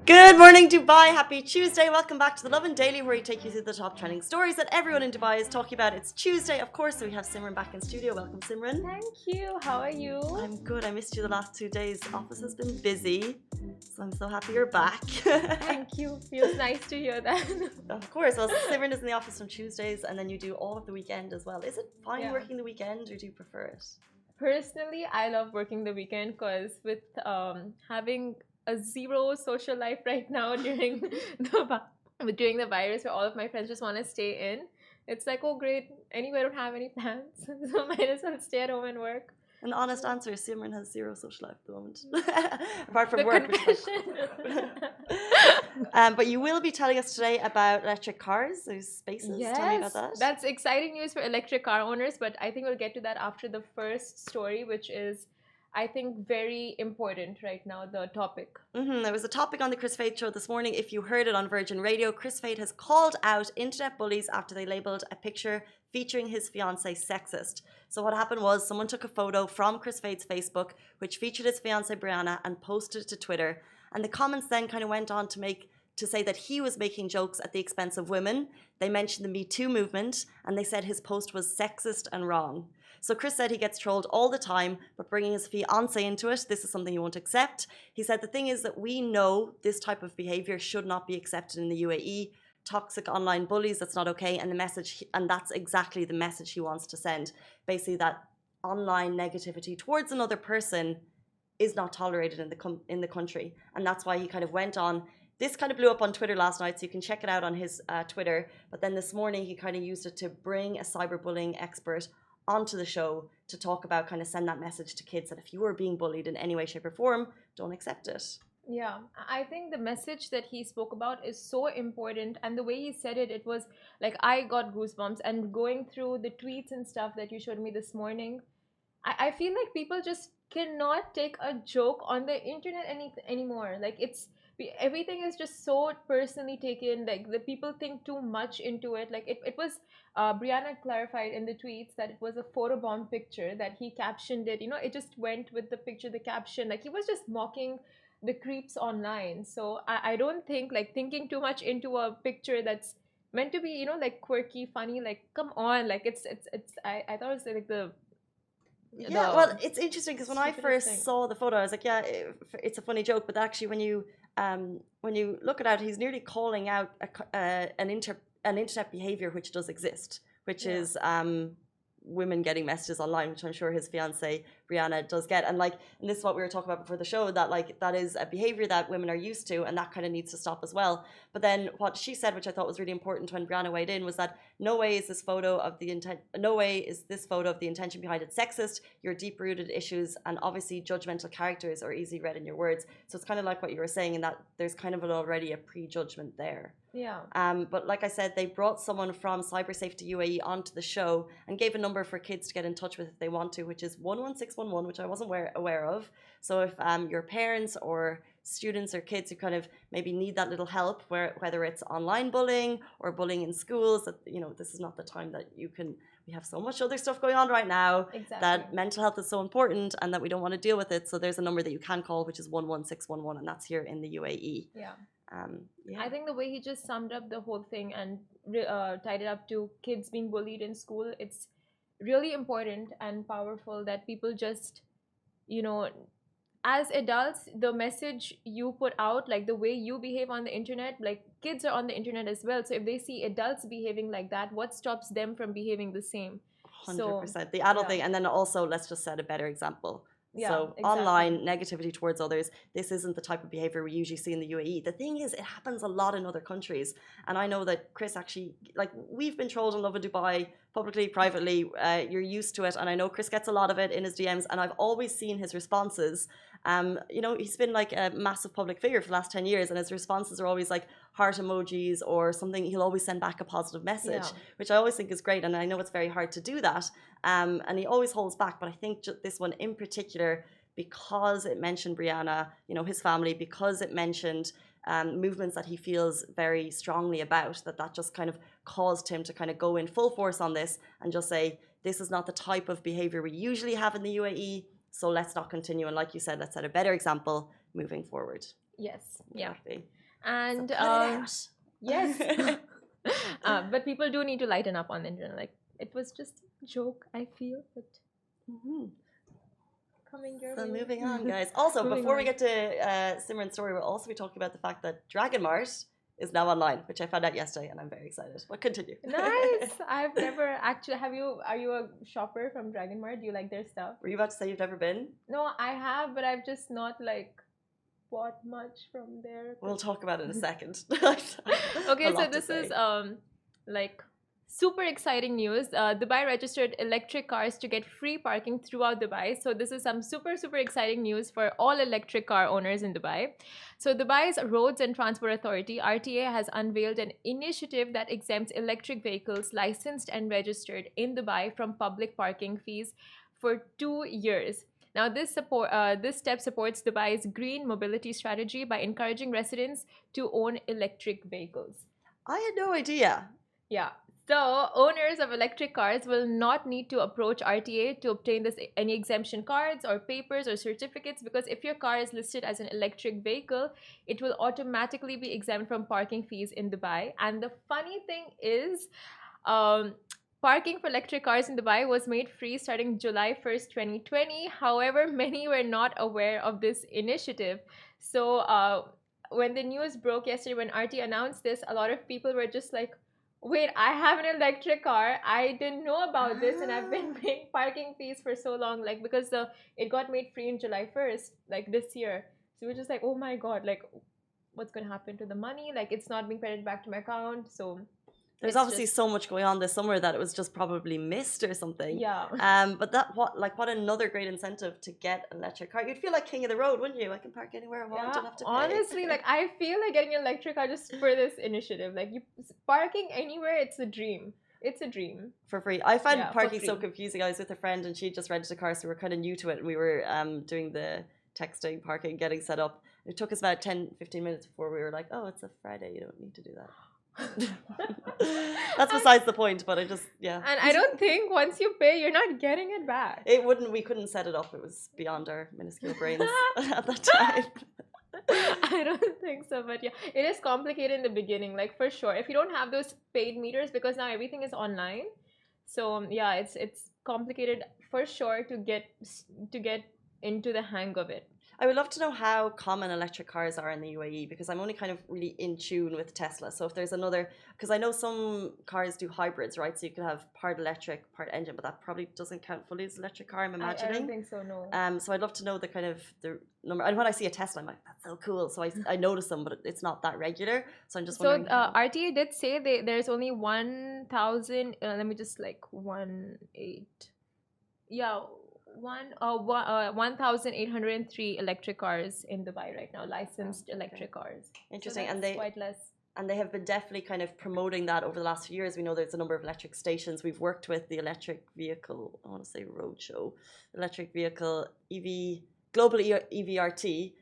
Good morning, Dubai. Happy Tuesday. Welcome back to the Lovin Daily, where we take you through the top trending stories that everyone in Dubai is talking about. It's Tuesday, of course, so we have Simran back in studio. Welcome, Simran. Thank you. How are you? I'm good. I missed you the last 2 days. Office has been busy, so I'm so happy you're back. Thank you. Feels nice to hear that. Of course. Well, Simran is in the office on Tuesdays, and then you do all of the weekend as well. Is it fine working the weekend, or do you prefer it? Personally, I love working the weekend because with having a zero social life right now during the virus, where all of my friends just want to stay in, it's like, oh great, anyway, I don't have any plans, so might as well stay at home and work. An honest answer is Simran has zero social life at the moment, apart from The work. confession. But you will be telling us today about electric cars, those spaces. Yes, Tell me about that. that's exciting news for electric car owners, but I think we'll get to that after the first story, which is, I think, very important right now, the topic. There was a topic on the Kris show this morning. If you heard it on Virgin Radio, Kris has called out internet bullies after they labelled a picture featuring his fiancé sexist. So what happened was someone took a photo from Kris Facebook, which featured his fiancée Brianna, and posted it to Twitter. And the comments then kind of went on to say that he was making jokes at the expense of women. They mentioned the Me Too movement, and they said his post was sexist and wrong. So Kris said he gets trolled all the time, but bringing his fiancé into it, this is something he won't accept. He said the thing is that we know this type of behaviour should not be accepted in the UAE. Toxic online bullies, that's not okay. And that's exactly the message he wants to send. Basically, that online negativity towards another person is not tolerated in the country. And that's why he kind of went on. This kind of blew up on Twitter last night, so you can check it out on his Twitter. But then this morning, he kind of used it to bring a cyberbullying expert onto the show to talk about, kind of send that message to kids that if you are being bullied in any way, shape or form, don't accept it. Yeah, I think the message that he spoke about is so important, and the way he said it, it was like I got goosebumps. And going through the tweets and stuff that you showed me this morning, I feel like people just cannot take a joke on the internet anymore. Like everything is just so personally taken. Like the people think too much into it. Like it was Brianna clarified in the tweets that it was a photobomb picture, that he captioned it. It just went with the picture, the caption. Like he was just mocking the creeps online. So I don't think, like, thinking too much into a picture that's meant to be, like quirky, funny. Like, come on. Like I thought it was like well, it's interesting because when I first saw the photo, I was like, yeah, it's a funny joke. But actually, when you look at it, he's nearly calling out an internet behavior which does exist, which is women getting messages online, which I'm sure his fiancée Brianna does get. And this is what we were talking about before the show, that that is a behavior that women are used to, and that kind of needs to stop as well. But then what she said, which I thought was really important when Brianna weighed in, was that no way is this photo of the intention behind it sexist. Your deep-rooted issues and obviously judgmental characters are easily read in your words. So it's kind of like what you were saying, in that there's kind of already a prejudgment there. Yeah. But like I said, they brought someone from Cyber Safety UAE onto the show and gave a number for kids to get in touch with if they want to, which is 11611, which I wasn't aware of. So if your parents or students or kids who kind of maybe need that little help, whether it's online bullying or bullying in schools, that this is not the time that we have so much other stuff going on right now. Exactly. That mental health is so important and that we don't want to deal with it. So there's a number that you can call, which is 11611, and that's here in the UAE. Yeah. Yeah. I think the way he just summed up the whole thing and tied it up to kids being bullied in school, it's really important and powerful that people just, as adults, the message you put out, like the way you behave on the internet, like kids are on the internet as well. So if they see adults behaving like that, what stops them from behaving the same? 100%. The adult thing. And then also, let's just set a better example. Yeah, so exactly. Online negativity towards others, this isn't the type of behavior we usually see in the UAE. The thing is, it happens a lot in other countries. And I know that Kris actually, we've been trolled in Lovin Dubai, publicly, privately. You're used to it. And I know Kris gets a lot of it in his DMs. And I've always seen his responses. He's been like a massive public figure for the last 10 years. And his responses are always like heart emojis or something. He'll always send back a positive message, which I always think is great. And I know it's very hard to do that. And he always holds back. But I think this one in particular, because it mentioned Brianna, his family, because it mentioned movements that he feels very strongly about, that just kind of caused him to kind of go in full force on this and just say, this is not the type of behavior we usually have in the UAE. So let's not continue. And like you said, let's set a better example moving forward. Yes. Yeah. Exactly. And So put it out. yes. But people do need to lighten up on the internet. Like, it was just a joke, I feel, but Mhm. coming your So way. moving on, guys. Also, Moving before we on. get to Simran's story, we'll also be talking about the fact that Dragon Mart is now online, which I found out yesterday, and I'm very excited. But continue. Nice. I've never actually. Are you a shopper from Dragon Mart? Do you like their stuff? Were you about to say you've never been? No, I have, but I've just not like bought much from there. We'll talk about it in a second. Okay, A so lot to this is say. like super exciting news. Dubai registered electric cars to get free parking throughout Dubai. So this is some super exciting news for all electric car owners in Dubai. So Dubai's Roads and Transport Authority (RTA) has unveiled an initiative that exempts electric vehicles licensed and registered in Dubai from public parking fees for 2 years. Now, this step supports Dubai's green mobility strategy by encouraging residents to own electric vehicles. I had no idea. Yeah. So, owners of electric cars will not need to approach RTA to obtain any exemption cards or papers or certificates, because if your car is listed as an electric vehicle, it will automatically be exempt from parking fees in Dubai. And the funny thing is, um, parking for electric cars in Dubai was made free starting July 1st, 2020. However, many were not aware of this initiative. So, when the news broke yesterday, when RT announced this, a lot of people were just like, wait, I have an electric car. I didn't know about this, and I've been paying parking fees for so long, like, because it got made free in July 1st, like this year. So we're just like, oh my god, like, what's gonna happen to the money? Like, it's not being credited back to my account. So There's obviously so much going on this summer that it was just probably missed or something. Yeah. But what another great incentive to get an electric car. You'd feel like king of the road, wouldn't you? I can park anywhere I want, don't have to pay. Honestly, like, I feel like getting an electric car just for this initiative. Like, you parking anywhere, it's a dream. It's a dream. For free. I found parking free. so confusing. I was with a friend and she just rented a car, so we were kind of new to it, and we were doing the texting, parking, getting set up. It took us about 10-15 minutes before we were like, oh, it's a Friday, you don't need to do that. That's besides the point, but I just, yeah. And I don't think once you pay, you're not getting it back. We couldn't set it up. It was beyond our minuscule brains at that time. I don't think so, but yeah, it is complicated in the beginning, like, for sure. If you don't have those paid meters, because now everything is online, so yeah, it's complicated for sure to get into the hang of it. I would love to know how common electric cars are in the UAE, because I'm only kind of really in tune with Tesla. So if there's another, because I know some cars do hybrids, right? So you can have part electric, part engine, but that probably doesn't count fully as electric car, I'm imagining. I don't think so, no. So I'd love to know the kind of the number. And when I see a Tesla, I'm like, that's so cool. So I notice them, but it's not that regular. So I'm just wondering. So RTA did say there's only 1,000. Let me just like 1,800. Yeah. 1,803 electric cars in Dubai right now, licensed electric cars. Interesting. So and they quite less. And they have been definitely kind of promoting that over the last few years. We know there's a number of electric stations. We've worked with the electric vehicle, I want to say roadshow, electric vehicle global EVRT,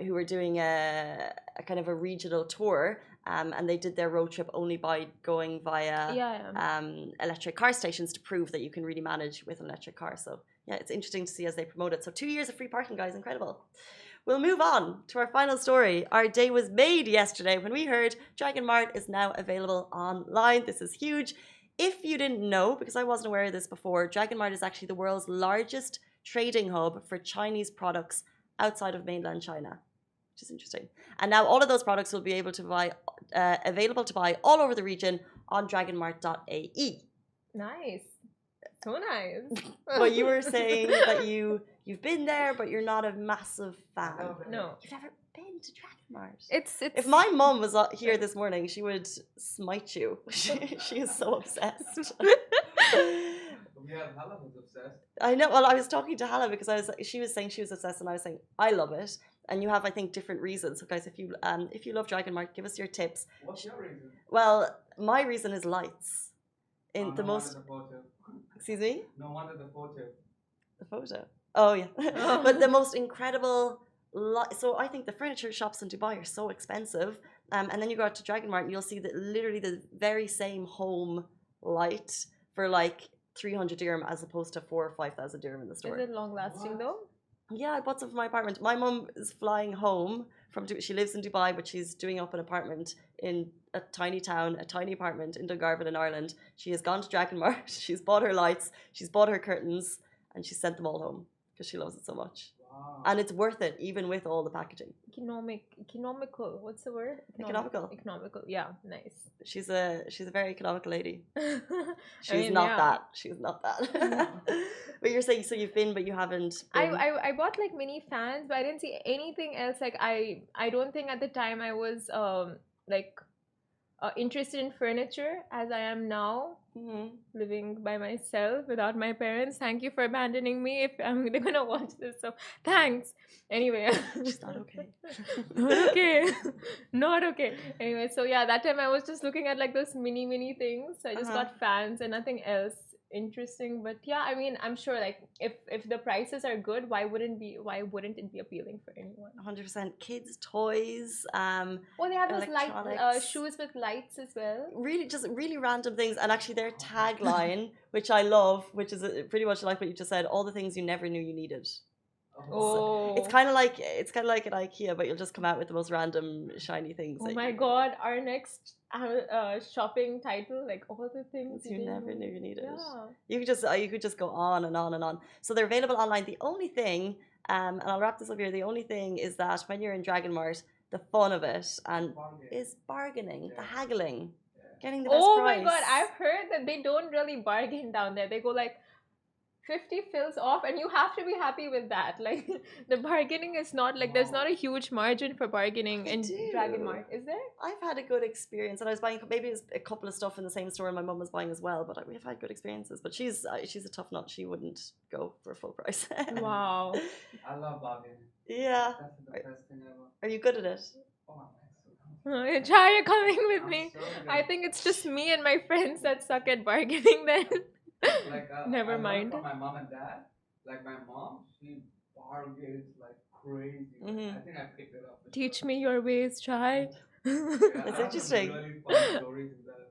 who were doing a kind of a regional tour. And they did their road trip only by going via electric car stations to prove that you can really manage with an electric car. So yeah, it's interesting to see as they promote it. So 2 years of free parking, guys, incredible. We'll move on to our final story. Our day was made yesterday when we heard Dragon Mart is now available online. This is huge. If you didn't know, because I wasn't aware of this before, Dragon Mart is actually the world's largest trading hub for Chinese products outside of mainland China, which is interesting. And now all of those products will be able to available to buy all over the region on dragonmart.ae. Nice. So nice. But you were saying that you've been there, but you're not a massive fan. No. You've never been to Dragon Mart. It's If my mom was here this morning, she would smite you. She is so obsessed. Yeah, Hala was obsessed. I know. Well, I was talking to Hala because she was saying she was obsessed, and I was saying I love it. And you have, I think, different reasons. So, guys, if you love Dragon Mart, give us your tips. What's your reason? Well, my reason is lights. In the no most. The photo. Excuse me. No wonder the photo. The photo. Oh yeah. But the most incredible. So I think the furniture shops in Dubai are so expensive. And then you go out to Dragon Mart and you'll see that literally the very same home light for like 300 dirham as opposed to 4,000 or 5,000 dirham in the store. Is it long lasting though? Yeah, I bought some for my apartment. My mum is flying home She lives in Dubai, but she's doing up an apartment in a tiny town, a tiny apartment in Dungarvan in Ireland. She has gone to Dragon Mart. She's bought her lights. She's bought her curtains, and she sent them all home because she loves it so much. Wow. And it's worth it, even with all the packaging. Economical. What's the word? Economical. Yeah, nice. She's a very economical lady. I She's mean, not yeah. that. She's not that. But you're saying, so you've been, but you haven't been. I bought like mini fans, but I didn't see anything else. Like I don't think at the time I was like interested in furniture as I am now, living by myself without my parents. Thank you for abandoning me if they're gonna watch this. So thanks. Anyway, She's not okay. not okay, not okay. Anyway, so yeah, that time I was just looking at like those mini things. So I just got fans and nothing else interesting. But yeah, I mean, I'm sure like if the prices are good, why wouldn't it be appealing for anyone? 100%. Kids toys. Well, they have those light electronics. shoes with lights as well. Really, just really random things. And actually, their tagline, which I love, which is pretty much like what you just said, all the things you never knew you needed. Oh, It's kind of like at IKEA, but you'll just come out with the most random shiny things. oh that my God! Our next shopping title, like all the things you never knew you needed. Yeah. You could just go on and on and on. So they're available online. The only thing, and I'll wrap this up here. The only thing is that when you're in Dragon Mart, the fun of it is bargaining, the haggling, getting the best price. My God! I've heard that they don't really bargain down there. They go like 50 fills off, and you have to be happy with that. Like the bargaining is not like there's not a huge margin for bargaining in Dragon Mart, is there? I've had a good experience, and I was buying maybe it was a couple of stuff in the same store my mum was buying as well. But we've had good experiences. But she's a tough nut. She wouldn't go for full price. Wow. I love bargaining. Yeah. That's the best thing ever. Are you good at it? Oh, I'm excellent. Chai, you're coming with I'm me. so good. I think it's just me and my friends that suck at bargaining then. Like, Never I learned mind. from my mom and dad. Like my mom, she bargains like crazy. I think I picked it up. Teach me your ways, Chai. That's interesting. Really fun stories in that.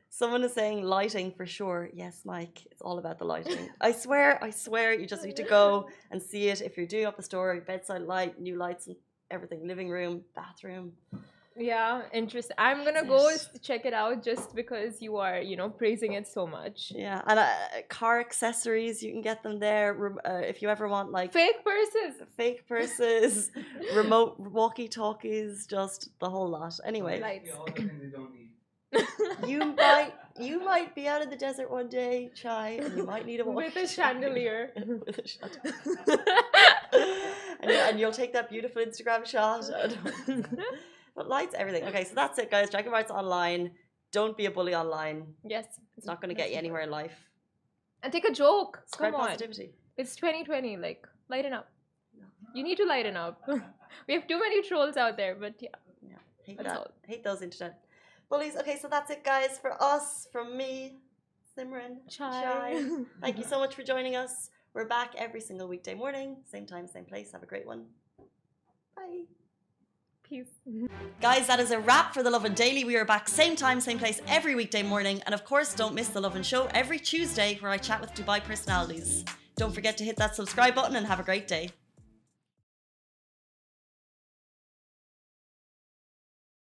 Someone is saying lighting for sure. Yes, Mike, it's all about the lighting. I swear, you just need to go and see it. If you're doing up a store, bedside light, new lights and everything, living room, bathroom. Yeah, interesting. I'm gonna go check it out just because you are, praising it so much. Yeah, and car accessories, you can get them there. If you ever want like Fake purses, remote walkie-talkies, just the whole lot. Anyway, Basically all the things you don't need. you might be out in the desert one day, Chai, and you might need a walkie-talkie. with a chandelier. With a chandelier. and you'll take that beautiful Instagram shot. But lights, everything. Okay, so that's it, guys. Dragon Mart's online. Don't be a bully online. Yes. It's not going to get you anywhere in life. And take a joke. Spread Come on. positivity. It's 2020. Like, lighten up. You need to lighten up. We have too many trolls out there, but yeah. Hate That's that. all. Hate those internet bullies. Okay, so that's it, guys. For us, from me, Simran, Chai. Thank you so much for joining us. We're back every single weekday morning. Same time, same place. Have a great one. Bye. Peace. Guys, that is a wrap for the Lovin Daily. We are back same time, same place every weekday morning. And of course, don't miss the Lovin Show every Tuesday where I chat with Dubai personalities. Don't forget to hit that subscribe button and have a great day.